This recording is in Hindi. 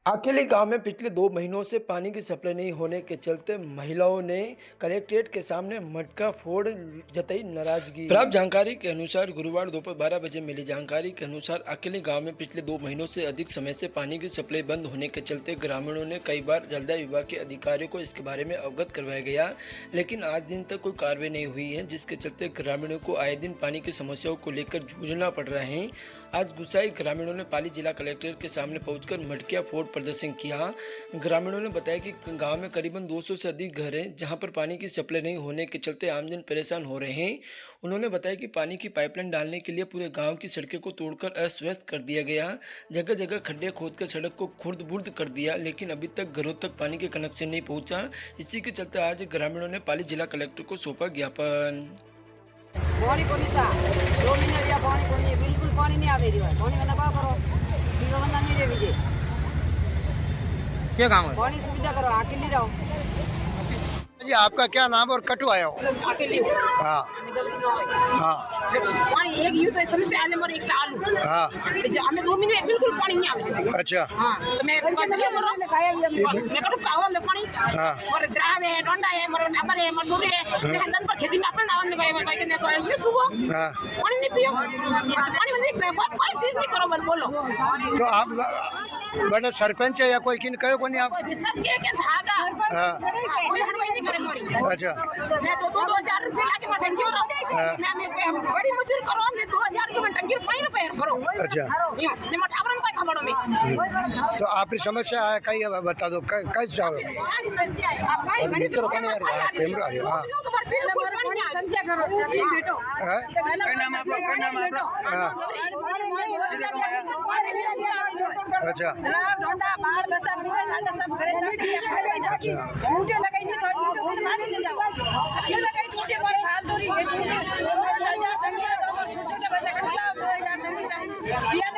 अकेले गांव में पिछले 2 महीनों से पानी की सप्लाई नहीं होने के चलते महिलाओं ने कलेक्ट्रेट के सामने मटका फोड़ जताई नाराजगी। प्राप्त जानकारी के अनुसार गुरुवार दोपहर 12 बजे मिली जानकारी के अनुसार अकेले गांव में पिछले 2 महीनों से अधिक समय से पानी की सप्लाई बंद होने के चलते ग्रामीणों ने कई बार जलदाय विभाग के अधिकारियों को इसके बारे में अवगत करवाया गया, लेकिन आज दिन तक कोई कार्रवाई नहीं हुई है, जिसके चलते ग्रामीणों को आए दिन पानी की समस्याओं को लेकर जूझना पड़ रहा है। आज गुस्साई ग्रामीणों ने पाली जिला कलेक्ट्रेट के सामने पहुंचकर मटकिया फोड़ प्रदर्शन किया। ग्रामीणों ने बताया कि गांव में करीबन 200 से अधिक घर हैं, जहां पर पानी की सप्लाई नहीं होने के चलते आमजन परेशान हो रहे हैं। उन्होंने बताया कि पानी की पाइपलाइन डालने के लिए पूरे गांव की सड़कें को तोड़कर अस्त-व्यस्त कर दिया गया, जगह जगह खड्डे खोदकर सड़क को खुर्द-बुर्द कर दिया, लेकिन अभी तक घरों तक पानी के कनेक्शन नहीं पहुंचा। इसी के चलते आज ग्रामीणों ने पाली जिला कलेक्टर को सौंपा ज्ञापन। पानी को नहीं सा 2 महीने या पानी को नहीं, बिल्कुल पानी नहीं आ रही है। पानी वाला क्या करो, ठीक है बंदा नहीं दे दीजिए, क्या काम है? पानी सुविधा करो, अकेले रहो जी। आपका क्या नाम और कटु आया हो? अकेले हाँ हाँ पानी एक यूं तो समस्या आने मर एक साल हाँ। हमें 2 महीने बिल्कुल पानी नहीं आवे। अच्छा हाँ तो मैं मैं करूँ कावा में पानी हाँ। और ग्राम है, डोंडा है, मर नंबर है, मसूर है, मैं हंदन पर खेती में अपना नाम में गए ये सुबह हाँ। पानी नहीं पियो, पानी में नहीं कोई चीज नहीं करो मत बोलो। तो आप बेटा सरपंच है या कोई किन कहो को नहीं आप? सब के धागा हाँ। कोई हड़बड़ी नहीं करे मोरी। अच्छा मैं तो 2,000 रुपये लाके मैं टंकी हाँ। मैं बड़ी मजदूर करो, मैं 2,000 रुपये टंकी पानी रुपये भरो। अच्छा ये मत आवरण कोई खबरों में तो आपकी समस्या है कई बता दो कैसे चाहो? हाँ समझा करो बेटो। हाँ? हाँ। अच्छा डोंडा बाहर का सब सब करे मुझे लगाई नहीं तो मार ले जाओ, ये लगाई छोटे बड़े हाथ धोरी छोटे छोटे बच्चे खड़ा हो जा